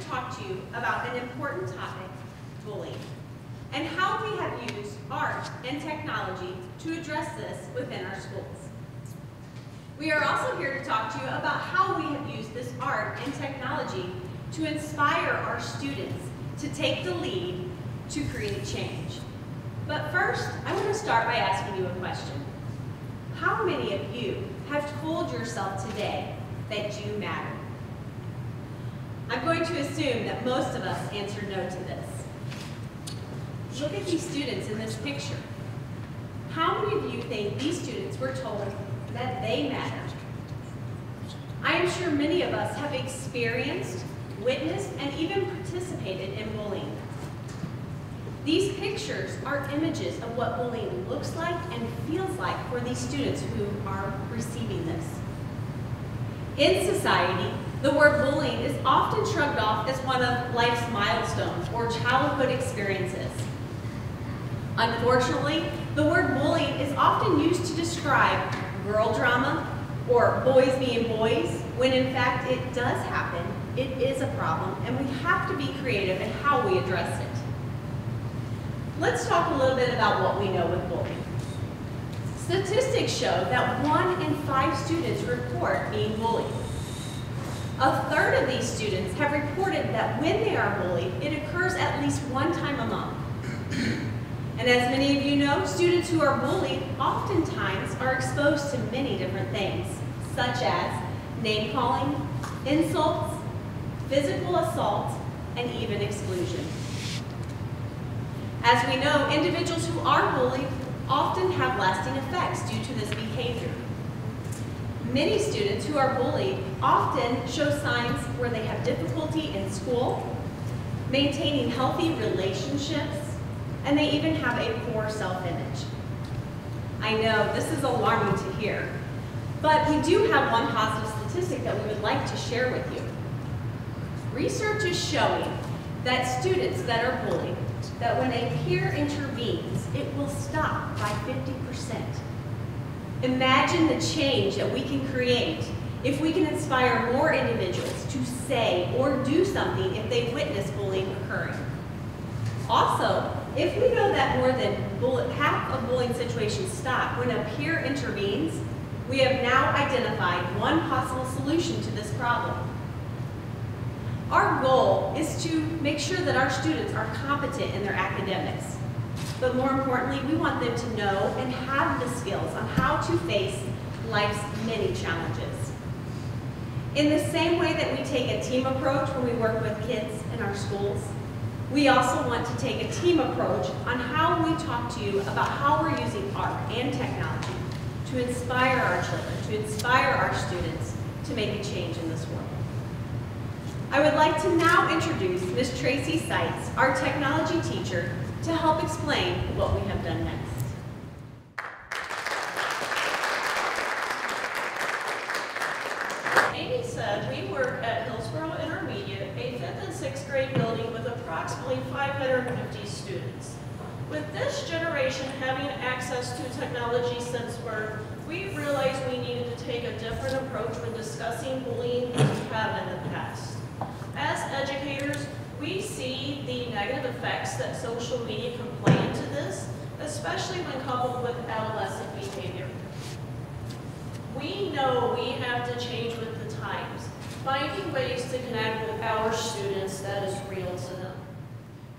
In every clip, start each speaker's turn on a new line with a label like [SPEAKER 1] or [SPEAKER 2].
[SPEAKER 1] talk to you about an important topic, bullying, and how we have used art and technology to address this within our schools. We are also here to talk to you about how we have used this art and technology to inspire our students to take the lead to create change. But first, I want to start by asking you a question. How many of you have told yourself today that you matter? I'm going to assume that most of us answered no to this. Look at these students in this picture. How many of you think these students were told that they matter? I am sure many of us have experienced, witnessed, and even participated in bullying. These pictures are images of what bullying looks like and feels like for these students who are receiving this. In society, the word bullying is often shrugged off as one of life's milestones or childhood experiences. Unfortunately, the word bullying is often used to describe girl drama or boys being boys, when in fact it does happen, it is a problem, and we have to be creative in how we address it. Let's talk a little bit about what we know with bullying. Statistics show that 1 in 5 students report being bullied. A third of these students have reported that when they are bullied, it occurs at least one time a month. And as many of you know, students who are bullied oftentimes are exposed to many different things, such as name-calling, insults, physical assault, and even exclusion. As we know, individuals who are bullied often have lasting effects due to this behavior. Many students who are bullied often show signs where they have difficulty in school, maintaining healthy relationships, and they even have a poor self-image. I know this is alarming to hear, but we do have one positive statistic that we would like to share with you. Research is showing that students that are bullied, that when a peer intervenes, it will stop by 50%. Imagine the change that we can create if we can inspire more individuals to say or do something if they witness bullying occurring. Also, if we know that more than half of bullying situations stop when a peer intervenes, we have now identified one possible solution to this problem. Our goal is to make sure that our students are competent in their academics. But more importantly, we want them to know and have the skills on how to face life's many challenges. In the same way that we take a team approach when we work with kids in our schools, we also want to take a team approach on how we talk to you about how we're using art and technology to inspire our children, to inspire our students to make a change in this world. I would like to now introduce Ms. Tracy Sitz, our technology teacher, to help explain what we have done next.
[SPEAKER 2] Amy said we work at Hillsboro Intermediate, a 5th and 6th grade building with approximately 550 students. With this generation having access to technology since birth, we realized we needed to take a different approach when discussing bullying than we have in the past. As educators, we see the negative effects that social media can play into this, especially when coupled with adolescent behavior. We know we have to change with the times, finding ways to connect with our students that is real to them.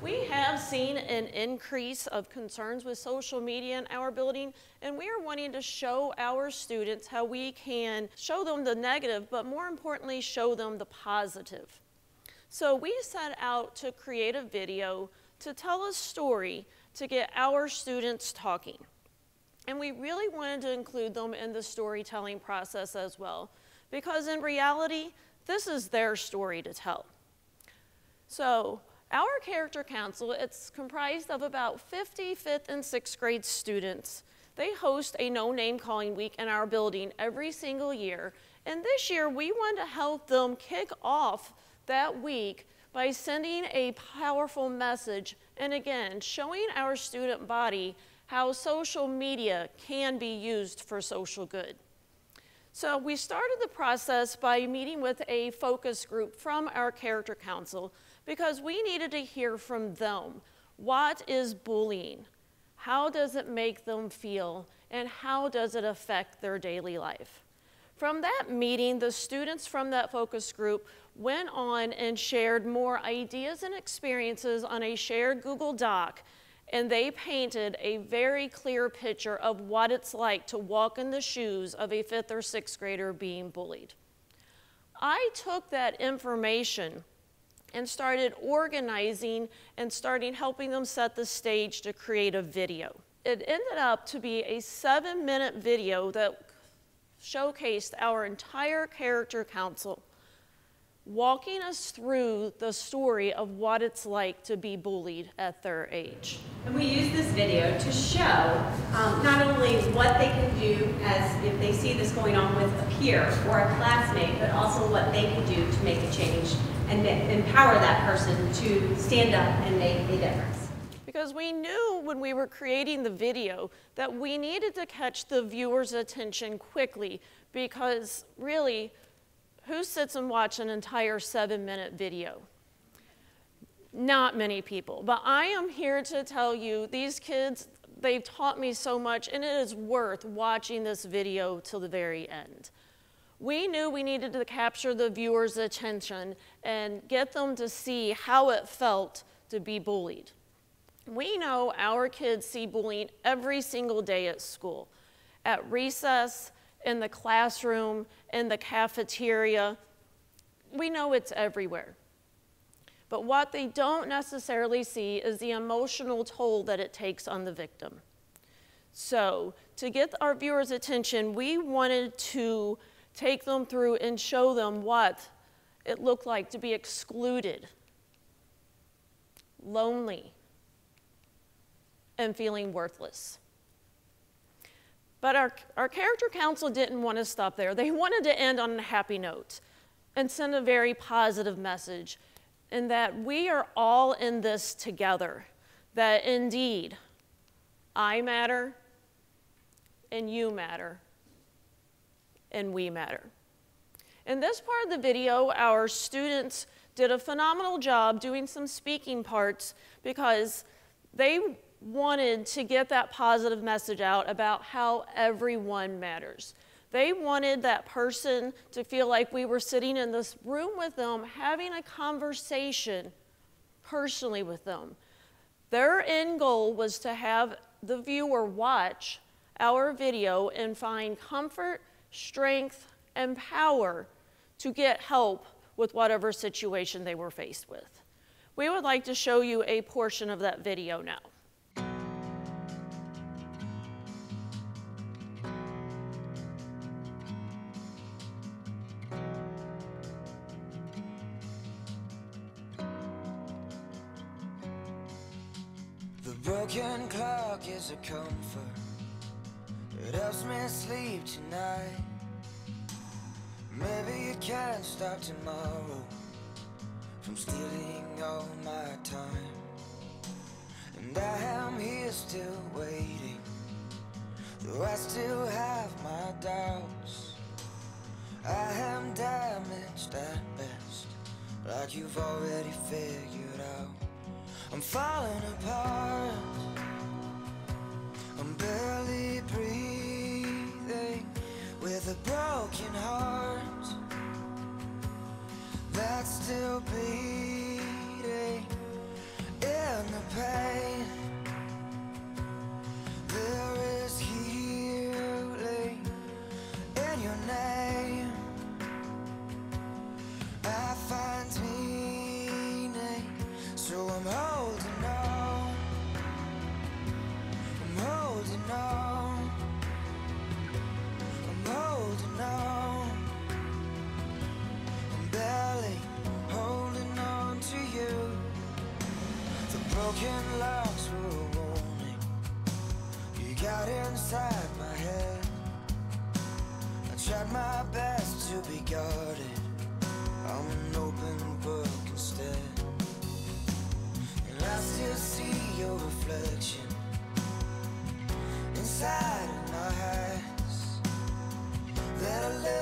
[SPEAKER 2] We have seen an increase of concerns with social media in our building, and we are wanting to show our students how we can show them the negative, but more importantly, show them the positive. So we set out to create a video to tell a story to get our students talking. And we really wanted to include them in the storytelling process as well, because in reality, this is their story to tell. So our character council, it's comprised of about 50 5th and 6th grade students. They host a no name calling week in our building every single year. And this year, we want to help them kick off that week by sending a powerful message and again, showing our student body how social media can be used for social good. So we started the process by meeting with a focus group from our character council because we needed to hear from them. What is bullying? How does it make them feel? And how does it affect their daily life? From that meeting, the students from that focus group went on and shared more ideas and experiences on a shared Google Doc, and they painted a very clear picture of what it's like to walk in the shoes of a 5th or 6th grader being bullied. I took that information and started organizing and helping them set the stage to create a video. It ended up to be a 7-minute video that showcased our entire character council, walking us through the story of what it's like to be bullied at their age.
[SPEAKER 1] And we use this video to show not only what they can do as if they see this going on with a peer or a classmate, but also what they can do to make a change and empower that person to stand up and make a difference.
[SPEAKER 2] Because we knew when we were creating the video that we needed to catch the viewer's attention quickly, because really, who sits and watches an entire 7-minute video? Not many people. But I am here to tell you, these kids, they've taught me so much, and it is worth watching this video till the very end. We knew we needed to capture the viewer's attention and get them to see how it felt to be bullied. We know our kids see bullying every single day at school, at recess, in the classroom, in the cafeteria. We know it's everywhere. But what they don't necessarily see is the emotional toll that it takes on the victim. So to get our viewers' attention, we wanted to take them through and show them what it looked like to be excluded, lonely, and feeling worthless. But our character council didn't want to stop there. They wanted to end on a happy note and send a very positive message, in that we are all in this together, that indeed, I matter, and you matter, and we matter. In this part of the video, our students did a phenomenal job doing some speaking parts because they wanted to get that positive message out about how everyone matters. They wanted that person to feel like we were sitting in this room with them, having a conversation personally with them. Their end goal was to have the viewer watch our video and find comfort, strength, and power to get help with whatever situation they were faced with. We would like to show you a portion of that video now.
[SPEAKER 3] The broken clock is a comfort. It helps me sleep tonight. Maybe you can't stop tomorrow from stealing all my time. And I am here still waiting, though I still have my doubts. I am damaged at best, like you've already figured out. I'm falling apart, I'm barely breathing, with a broken heart that's still bleeding. In the pain, there is healing in your name. I find meaning, so I'm holding on, I'm holding on, I'm holding on, I'm barely holding on to you. The broken locks were a warning, you got inside my head. I tried my best to be guarded, I'm an open book instead. And I still see your reflection inside of my eyes that I let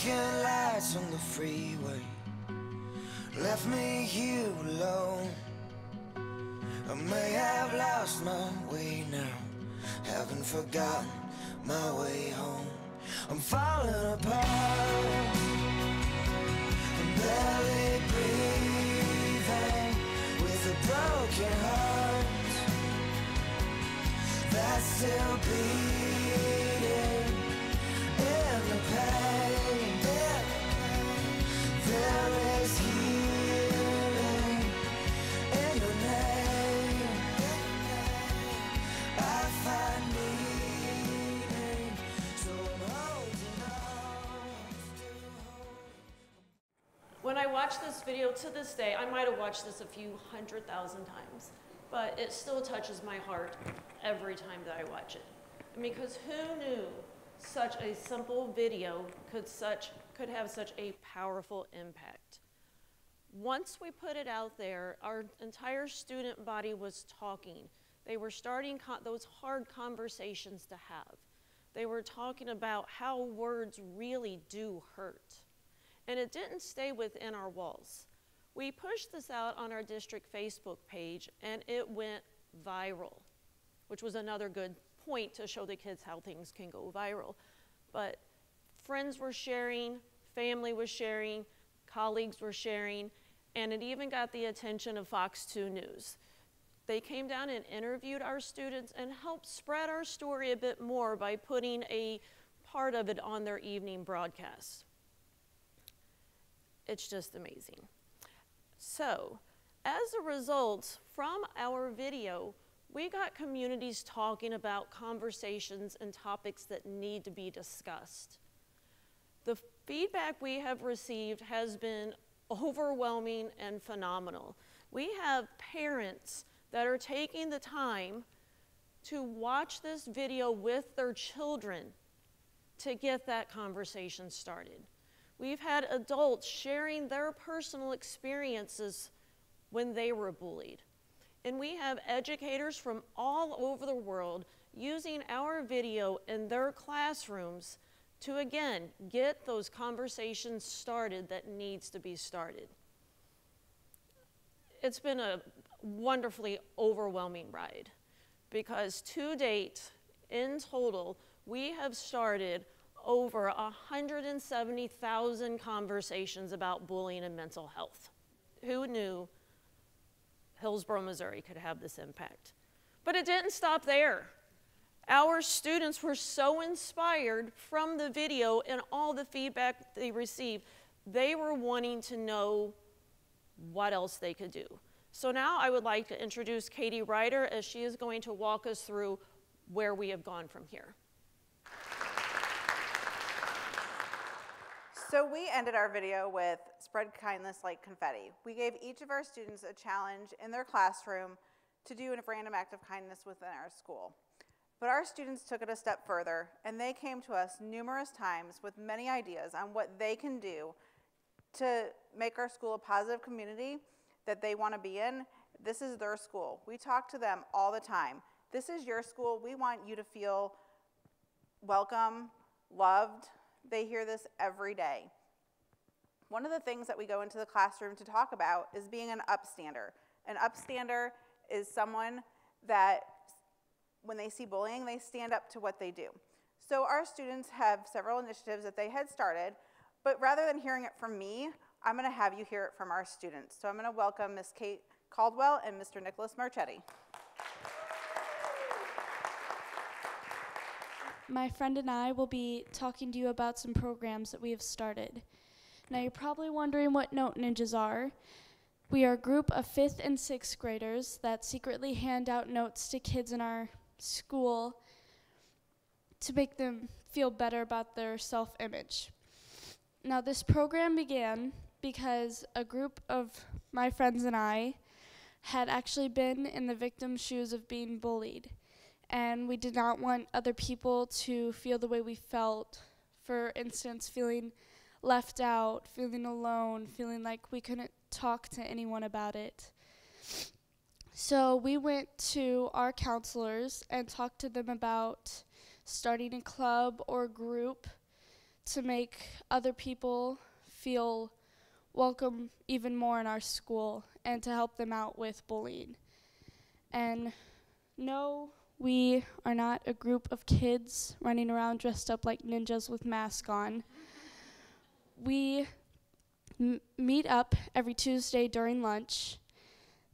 [SPEAKER 3] Broken lights on the freeway left me here alone. I may have lost my way now, haven't forgotten my way home. I'm falling apart, I'm barely breathing, with a broken heart that's still beating in the pain. There is healing in your name. I find meaning, so I'm holding on to hope.
[SPEAKER 2] When I watch this video to this day, I might have watched this a few 100,000 times, but it still touches my heart every time that I watch it. Because who knew such a simple video could have such a powerful impact? Once we put it out there, our entire student body was talking. They were starting those hard conversations to have. They were talking about how words really do hurt. And it didn't stay within our walls. We pushed this out on our district Facebook page, and it went viral, which was another good point to show the kids how things can go viral. But friends were sharing, family was sharing, colleagues were sharing, and it even got the attention of Fox 2 News. They came down and interviewed our students and helped spread our story a bit more by putting a part of it on their evening broadcast. It's just amazing. So, as a result, from our video, we got communities talking about conversations and topics that need to be discussed. The feedback we have received has been overwhelming and phenomenal. We have parents that are taking the time to watch this video with their children to get that conversation started. We've had adults sharing their personal experiences when they were bullied. And we have educators from all over the world using our video in their classrooms to, again, get those conversations started that needs to be started. It's been a wonderfully overwhelming ride because to date, in total, we have started over 170,000 conversations about bullying and mental health. Who knew Hillsboro, Missouri could have this impact? But it didn't stop there. Our students were so inspired from the video and all the feedback they received, they were wanting to know what else they could do. So now I would like to introduce Katie Ryder as she is going to walk us through where we have gone from here.
[SPEAKER 4] So we ended our video with spread kindness like confetti. We gave each of our students a challenge in their classroom to do a random act of kindness within our school. But our students took it a step further, and they came to us numerous times with many ideas on what they can do to make our school a positive community that they want to be in. This is their school. We talk to them all the time. This is your school. We want you to feel welcome, loved. They hear this every day. One of the things that we go into the classroom to talk about is being an upstander. An upstander is someone that, when they see bullying, they stand up to what they do. So our students have several initiatives that they had started, but rather than hearing it from me, I'm going to have you hear it from our students. So I'm going to welcome Ms. Kate Caldwell and Mr. Nicholas Marchetti.
[SPEAKER 5] My friend and I will be talking to you about some programs that we have started. Now you're probably wondering what Note Ninjas are. We are a group of 5th and 6th graders that secretly hand out notes to kids in our school to make them feel better about their self-image. Now this program began because a group of my friends and I had actually been in the victim's shoes of being bullied. And we did not want other people to feel the way we felt. For instance, feeling left out, feeling alone, feeling like we couldn't talk to anyone about it. So we went to our counselors and talked to them about starting a club or group to make other people feel welcome even more in our school and to help them out with bullying. And no, we are not a group of kids running around dressed up like ninjas with masks on. We meet up every Tuesday during lunch.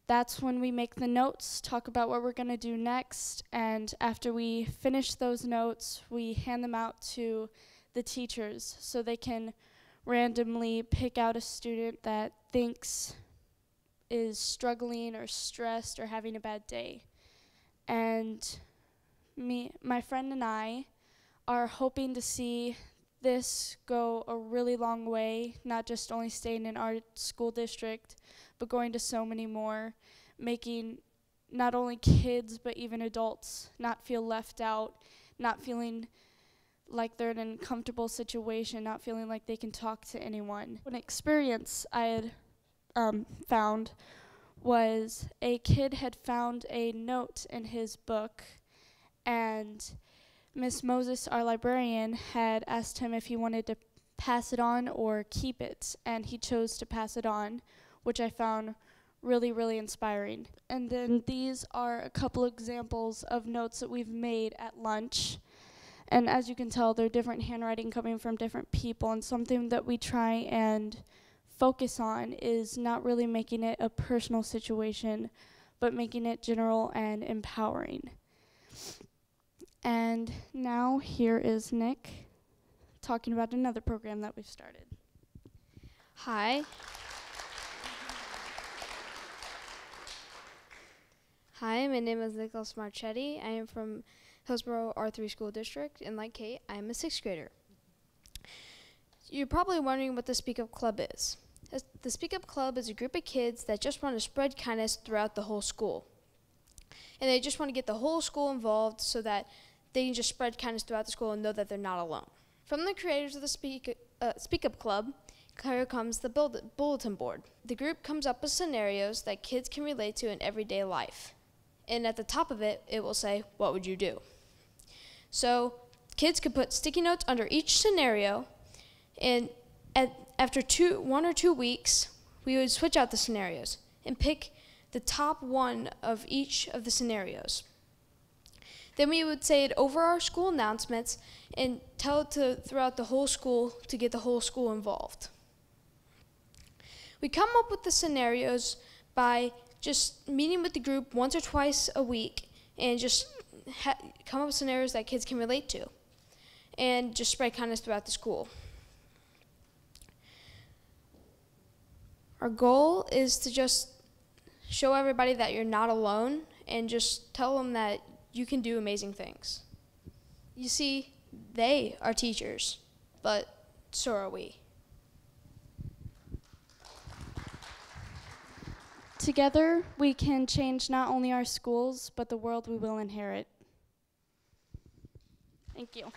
[SPEAKER 5] That's when we make the notes, talk about what we're going to do next, and after we finish those notes, we hand them out to the teachers so they can randomly pick out a student that thinks is struggling or stressed or having a bad day. And my friend and I are hoping to see this go a really long way, not just only staying in our school district, but going to so many more, making not only kids but even adults not feel left out, not feeling like they're in an uncomfortable situation, not feeling like they can talk to anyone. An experience I had found was a kid had found a note in his book, and Miss Moses, our librarian, had asked him if he wanted to pass it on or keep it, and he chose to pass it on, which I found really, really inspiring. And then these are a couple examples of notes that we've made at lunch. And as you can tell, they're different handwriting coming from different people, and something that we try and focus on is not really making it a personal situation, but making it general and empowering. And now here is Nick talking about another program that we've started.
[SPEAKER 6] Hi. Hi, my name is Nicholas Marchetti. I am from Hillsboro R3 School District, and like Kate, I am a 6th grader. You're probably wondering what the Speak Up Club is. The Speak Up Club is a group of kids that just want to spread kindness throughout the whole school. And they just want to get the whole school involved so that they can just spread kindness throughout the school and know that they're not alone. From the creators of the Speak Up Club, here comes the bulletin board. The group comes up with scenarios that kids can relate to in everyday life. And at the top of it, it will say, what would you do? So kids could put sticky notes under each scenario, and after 1 or 2 weeks, we would switch out the scenarios and pick the top one of each of the scenarios. Then we would say it over our school announcements and tell it throughout the whole school to get the whole school involved. We come up with the scenarios by just meeting with the group once or twice a week and just come up with scenarios that kids can relate to and just spread kindness throughout the school. Our goal is to just show everybody that you're not alone and just tell them that you can do amazing things. You see, they are teachers, but so are we.
[SPEAKER 5] Together, we can change not only our schools, but the world we will inherit. Thank you.